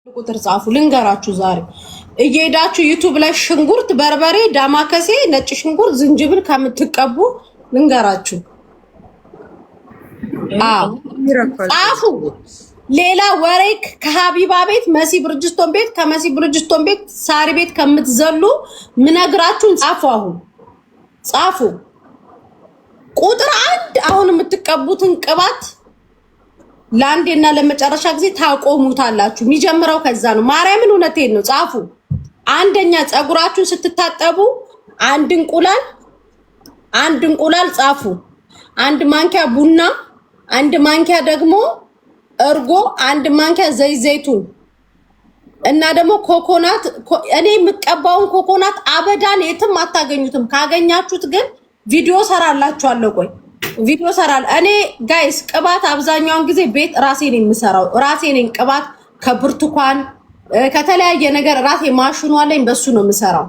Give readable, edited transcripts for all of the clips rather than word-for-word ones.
ቁጥር ጻፉ ልንገራችሁ ዛሬ እየሄዳችሁ ዩቲዩብ ላይ ሽንኩርት በርበሬ ዳማከሴ ነጭ ሽንኩርት ዝንጅብል ከምትቀቡ ልንገራችሁ ጻፉ ሌላ ወሬ ከሀቢባ ቤት መሲ ብርጅስቶን ቤት ከመሲ ብርጅስቶን ቤት ሳሪ ቤት ከምትዘሉ ምነግራችሁን ጻፉ አሁን ጻፉ ቁጥር 1 አሁን የምትቀቡትን ቅባት ላንዴና ለመጨረሻ ጊዜ ታቆሙታላችሁ የሚጀምረው ከዛ ነው ማርያምን እውነቴን ነው ጻፉ አንደኛ ጸጉራችሁን ስትታጠቡ አንድ እንቁላል ጻፉ አንድ ማንኪያ ቡና አንድ ማንኪያ ደግሞ እርጎ አንድ ማንኪያ ዘይቱን እና ደግሞ ኮኮናት እኔ የምቀባውን ኮኮናት አበዳን የትም አታገኙትም ካገኛችሁት ግን ቪዲዮ ሰራላችኋለሁ ቆይ ቪዲዮ ሰራል እኔ ጋይስ ቅባት አብዛኛውን ጊዜ ቤት ራሴ ነኝ የምሰራው ራሴ ነኝ ቅባት ከብርቱካን ከተለያየ ነገር ራሴ ማሽኑ አለኝ በሱ ነው የምሰራው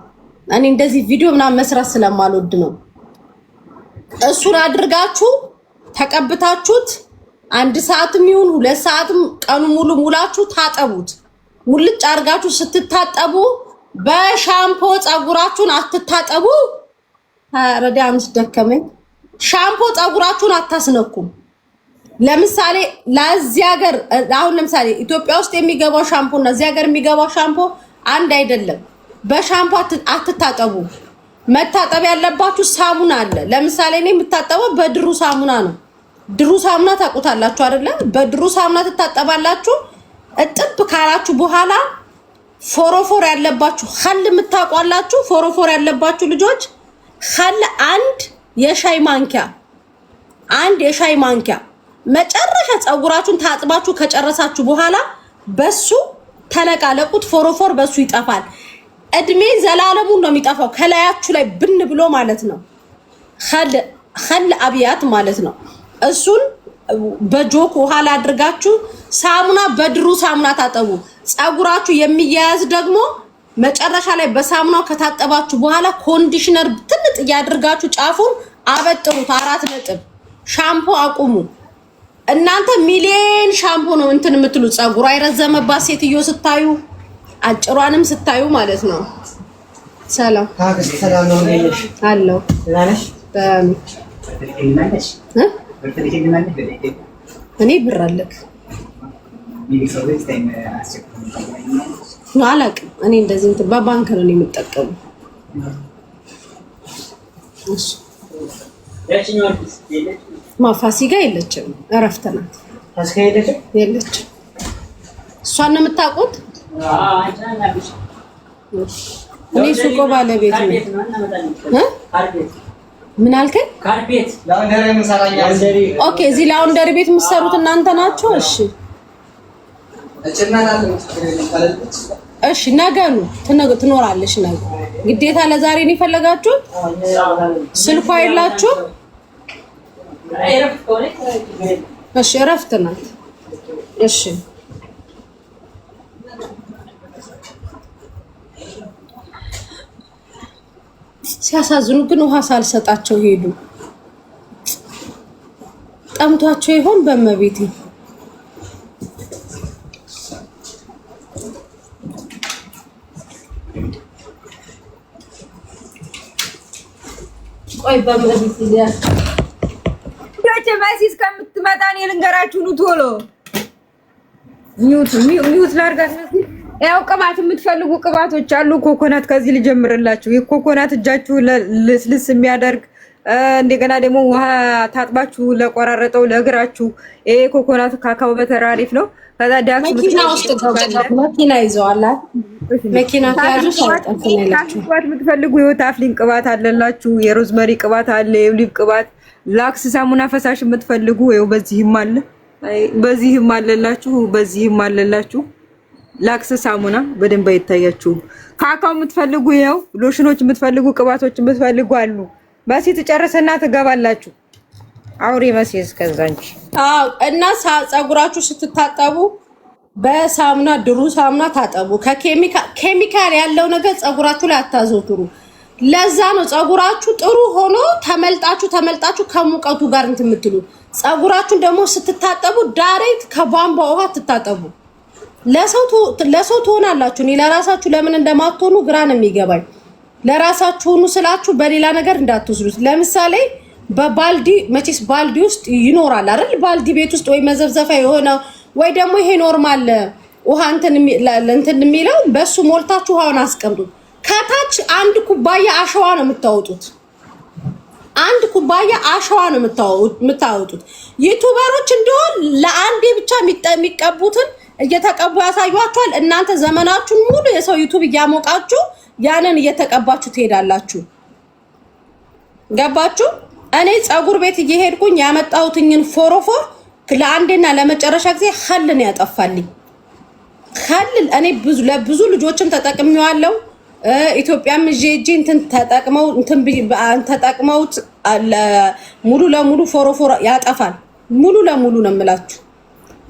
እኔ እንደዚህ ቪዲዮ ምናምን መስራት ስለማልወድ ነው እሱን አድርጋችሁ ተቀብታችሁት 1 ሰዓትም ይሁን 2 ሰዓትም ቀኑ ሙሉ ሙላችሁ ታጠቡት ሙልጭ አርጋችሁ ስትታጠቡ በሻምፖ ጸጉራችሁን አትታጠቡ ረዳምስ ደከመኝ ሻምፖ ጸጉራችሁን አታስነኩም ለምሳሌ ለዚህ ሀገር አሁን ለምሳሌ ኢትዮጵያ ውስጥ የሚገባው ሻምፖ እና እዚህ ሀገር የሚገባው ሻምፖ አንድ አይደለም በሻምፖ አትታጠቡ መታጠብ ያለባችሁ ሳሙና አለ ለምሳሌ እኔ የምታጠበው በድሩ ሳሙና ነው ድሩ ሳሙና ታውቁታላችሁ አይደለ በድሩ ሳሙና ትታጠባላችሁ እጥብ ካላችሁ በኋላ ፎሮፎር ያለባችሁ ኸል የምታቋላችሁ ፎሮፎር ያለባችሁ ልጆች ኸል አንድ የሻይ ማንኪያ መጨረሻ ጸጉራችሁን ታጥባችሁ ከጨረሳችሁ በኋላ በሱ ተለቃለቁት ፎሮፎር በሱ ይጠፋል እድሜ ዘላለሙን ነው የሚጠፋው ከላያችሁ ላይ ብን ብሎ ማለት ነው ኸል አብያት ማለት ነው እሱን በጆክ ውሃ ላይ አድርጋችሁ ሳሙና በድሩ ሳሙና ታጠቡ ጸጉራችሁ የሚያያዝ ደግሞ መጨረሻ ላይ በሳሙናው ከታጠባችሁ በኋላ ኮንዲሽነር ትንጥ ያድርጋችሁ ጫፉን አበጥሩት 4 ነጥብ ሻምፖ አቁሙ እናንተ ሚሊየን ሻምፖ ነው እንትን የምትሉ ጸጉሯ አይረዘመባት ሴትዮ ስታዩ አጭሯንም ስታዩ ማለት ነው ሰላም ነው አሎ ላነሽ እኔ ብር አለክ ነው አላውቅም እኔ እንደዚህ እንትን በባንክ ነው የምጠቀመው እሺ ማፋሲጋ የለችም እረፍት ናት የለችም እሷን ነው የምታውቁት እኔ ሱቆ ባለቤት ነው ምን አልከኝ ካርፔት ላውንደሪ እንሰራኛ ኦኬ እዚህ ላውንደሪ ቤት የምትሰሩት እናንተ ናችሁ እሺ እሺ ነገኑ ትኖራለሽ ነገ ግዴታ ለዛሬ ነው የፈለጋችሁት ስልኳ የላችሁ እሺ እረፍት ናት እሺ ሲያሳዝኑ ግን ውሃ ሳልሰጣቸው ሄዱ ጠምቷቸው ይሆን በመቤቴ ቆይ በመቤቴ ያ ማሲስ ከምትመጣ እኔ ልንገራችሁ ነው ቶሎ ሚውት ላርጋት ነው ያው ቅባት የምትፈልጉ ቅባቶች አሉ ኮኮናት ከዚህ ልጀምርላችሁ የኮኮናት እጃችሁ ልስልስ የሚያደርግ እንደገና ደግሞ ውሃ ታጥባችሁ ለቆራረጠው ለእግራችሁ ይሄ ኮኮናት ካካው በተራ አሪፍ ነው ከዛ ዳክስ መኪና ውስጥ መኪና ይዘዋል መኪና ካያዙ ሳይጣፈላችሁ ቅባት የምትፈልጉ የታፍሊን ቅባት አለላችሁ የሮዝመሪ ቅባት አለ የኦሊቭ ቅባት ላክስ ሳሙና ፈሳሽ የምትፈልጉ ይኸው በዚህም አለላችሁ ላክስ ሳሙና በደንብ አይታያችሁም ካካው የምትፈልጉ ይኸው ሎሽኖች የምትፈልጉ ቅባቶች የምትፈልጉ አሉ መሲ ትጨርሰና ትገባላችሁ አውሪ መሲ እስከዛንቺ አዎ እና ጸጉራችሁ ስትታጠቡ በሳሙና ድሩ ሳሙና ታጠቡ ከኬሚካል ያለው ነገር ጸጉራችሁ ላይ አታዘውትሩ ለዛ ነው ጸጉራችሁ ጥሩ ሆኖ ተመልጣችሁ ከሙቀቱ ጋር እንትምትሉ ጸጉራችሁን ደግሞ ስትታጠቡ ዳይሬክት ከቧንቧ ውሃ ትታጠቡ ለሰው ትሆናላችሁ። እኔ ለራሳችሁ ለምን እንደማትሆኑ ግራ ነው የሚገባኝ። ለራሳችሁ ሆኑ ስላችሁ በሌላ ነገር እንዳትወስዱት። ለምሳሌ በባልዲ መቼስ ባልዲ ውስጥ ይኖራል አይደል? ባልዲ ቤት ውስጥ ወይ መዘፍዘፋ የሆነ ወይ ደግሞ ይሄ ኖርማል ውሃ እንትን የሚለው በሱ ሞልታችሁ ውሃውን አስቀምጡት። ከታች አንድ ኩባያ አሸዋ ነው የምታወጡት። አንድ ኩባያ አሸዋ ነው የምታወጡት። ዩቲዩበሮች እንደሆን ለአንዴ ብቻ የሚቀቡትን እየተቀቡ ያሳዩአችኋል። እናንተ ዘመናችሁን ሙሉ የሰው ዩቲዩብ እያሞቃችሁ ያንን እየተቀባችሁ ትሄዳላችሁ። ገባችሁ? እኔ ፀጉር ቤት እየሄድኩኝ ያመጣሁትኝን ፎሮፎር ለአንዴና ለመጨረሻ ጊዜ ኸልን ያጠፋልኝ። ኸልን እኔ ለብዙ ልጆችም ተጠቅሜዋለሁ። ኢትዮጵያም እጄ እንትን ተጠቅመውት ሙሉ ለሙሉ ፎሮፎር ያጠፋል። ሙሉ ለሙሉ ነው የምላችሁ።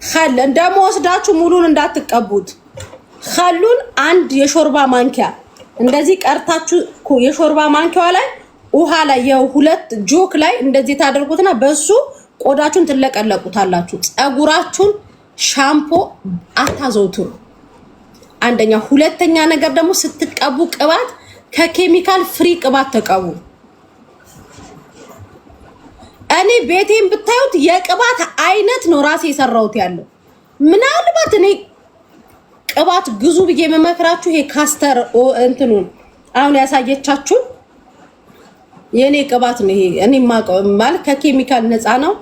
ኸል እንደምወስዳችሁ ሙሉን እንዳትቀቡት። ኸሉን አንድ የሾርባ ማንኪያ እንደዚህ ቀርታችሁ የሾርባ ማንኪያዋ ላይ ውሃ ላይ የሁለት ጆክ ላይ እንደዚህ ታደርጉትና በሱ ቆዳችሁን ትለቀለቁታላችሁ። ፀጉራችሁን ሻምፖ አታዘውትሩ። አንደኛ። ሁለተኛ ነገር ደግሞ ስትቀቡ ቅባት ከኬሚካል ፍሪ ቅባት ተቀቡ። እኔ ቤቴን ብታዩት የቅባት አይነት ነው ራሴ የሰራሁት ያለው። ምናልባት እኔ ቅባት ግዙ ብዬ መመክራችሁ ይሄ ካስተር እንትኑን አሁን ያሳየቻችሁ የኔ ቅባት ነው። ይሄ እኔ ማለት ከኬሚካል ነፃ ነው።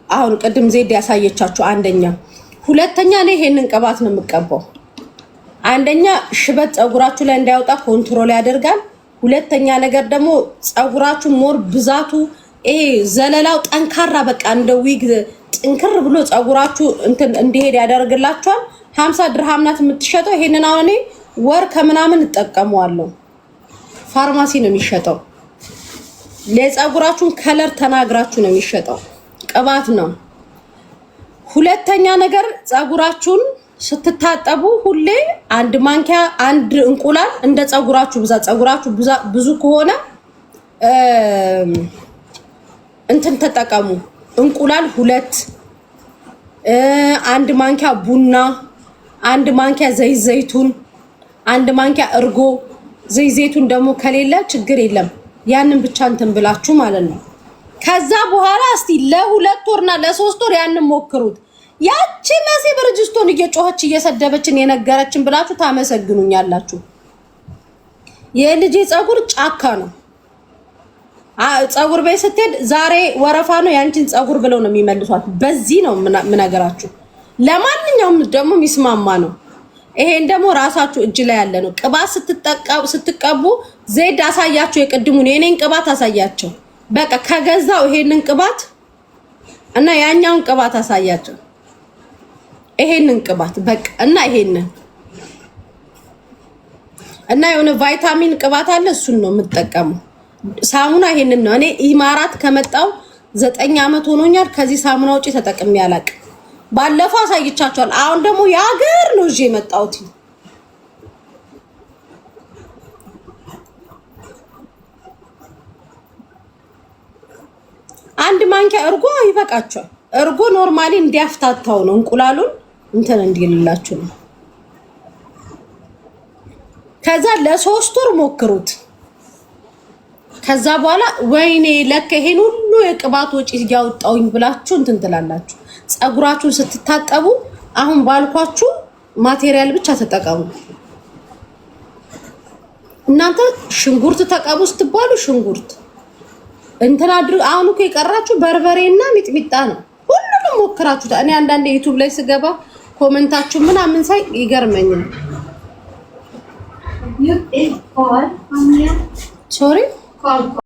አሁን ቅድም ዜድ ያሳየቻችሁ አንደኛ። ሁለተኛ እኔ ይሄንን ቅባት ነው የምቀባው። አንደኛ ሽበት ፀጉራችሁ ላይ እንዳይወጣ ኮንትሮል ያደርጋል። ሁለተኛ ነገር ደግሞ ፀጉራችሁ ሞር ብዛቱ ይሄ ዘለላው ጠንካራ በቃ እንደ ዊግ ጥንክር ብሎ ፀጉራችሁ እንትን እንዲሄድ ያደርግላችኋል። 50 ድርሃም ናት የምትሸጠው። ይሄንን አሁን እኔ ወር ከምናምን እጠቀመዋለሁ። ፋርማሲ ነው የሚሸጠው። ለፀጉራችሁን ከለር ተናግራችሁ ነው የሚሸጠው። ቅባት ነው። ሁለተኛ ነገር ፀጉራችሁን ስትታጠቡ ሁሌ አንድ ማንኪያ አንድ እንቁላል እንደ ፀጉራችሁ ብዛት ፀጉራችሁ ብዙ ከሆነ እንትን ተጠቀሙ። እንቁላል 2 አንድ ማንኪያ ቡና፣ አንድ ማንኪያ ዘይቱን፣ አንድ ማንኪያ እርጎ። ዘይቱን ደግሞ ከሌለ ችግር የለም። ያንን ብቻ እንትን ብላችሁ ማለት ነው። ከዛ በኋላ እስቲ ለ2 ወርና ለ3 ወር ያንን ሞክሩት። ያቺ መሲ ብርጅስቶን እየጮኸች እየሰደበችን የነገረችን ብላችሁ ታመሰግኑኛላችሁ። የልጄ ፀጉር ጫካ ነው። ፀጉር ቤት ስትሄድ ዛሬ ወረፋ ነው ያንቺን ፀጉር ብለው ነው የሚመልሷት። በዚህ ነው ምናገራችሁ። ለማንኛውም ደግሞ የሚስማማ ነው። ይሄን ደግሞ ራሳችሁ እጅ ላይ ያለ ነው። ቅባት ስትቀቡ ዜድ አሳያችሁ። የቅድሙን የኔን ቅባት አሳያቸው። በቃ ከገዛው ይሄንን ቅባት እና ያኛውን ቅባት አሳያቸው። ይሄንን ቅባት በቃ እና ይሄንን እና የሆነ ቫይታሚን ቅባት አለ። እሱን ነው የምጠቀመው። ሳሙና ይሄንን ነው። እኔ ኢማራት ከመጣው 9 አመት ሆኖኛል። ከዚህ ሳሙና ውጪ ተጠቅሜ አላውቅም። ባለፈው አሳይቻችኋል። አሁን ደግሞ የሀገር ነው እዚህ የመጣሁት። አንድ ማንኪያ እርጎ ይበቃችኋል። እርጎ ኖርማሊ እንዲያፍታታው ነው፣ እንቁላሉን እንትን እንዲልላችሁ ነው። ከዛ ለ3 ወር ሞክሩት። ከዛ በኋላ ወይኔ ለካ ይሄን ሁሉ የቅባት ወጪ ያወጣውኝ ብላችሁ እንትን ትላላችሁ። ፀጉራችሁን ስትታጠቡ አሁን ባልኳችሁ ማቴሪያል ብቻ ተጠቀሙ። እናንተ ሽንኩርት ተቀቡ ስትባሉ ሽንኩርት እንትን አድርጉ። አሁን እኮ የቀራችሁ በርበሬና ሚጥሚጣ ነው። ሁሉንም ሞክራችሁት። እኔ አንዳንዴ ዩቲዩብ ላይ ስገባ ኮሜንታችሁ ምናምን ሳይ ይገርመኛል። ሶሪ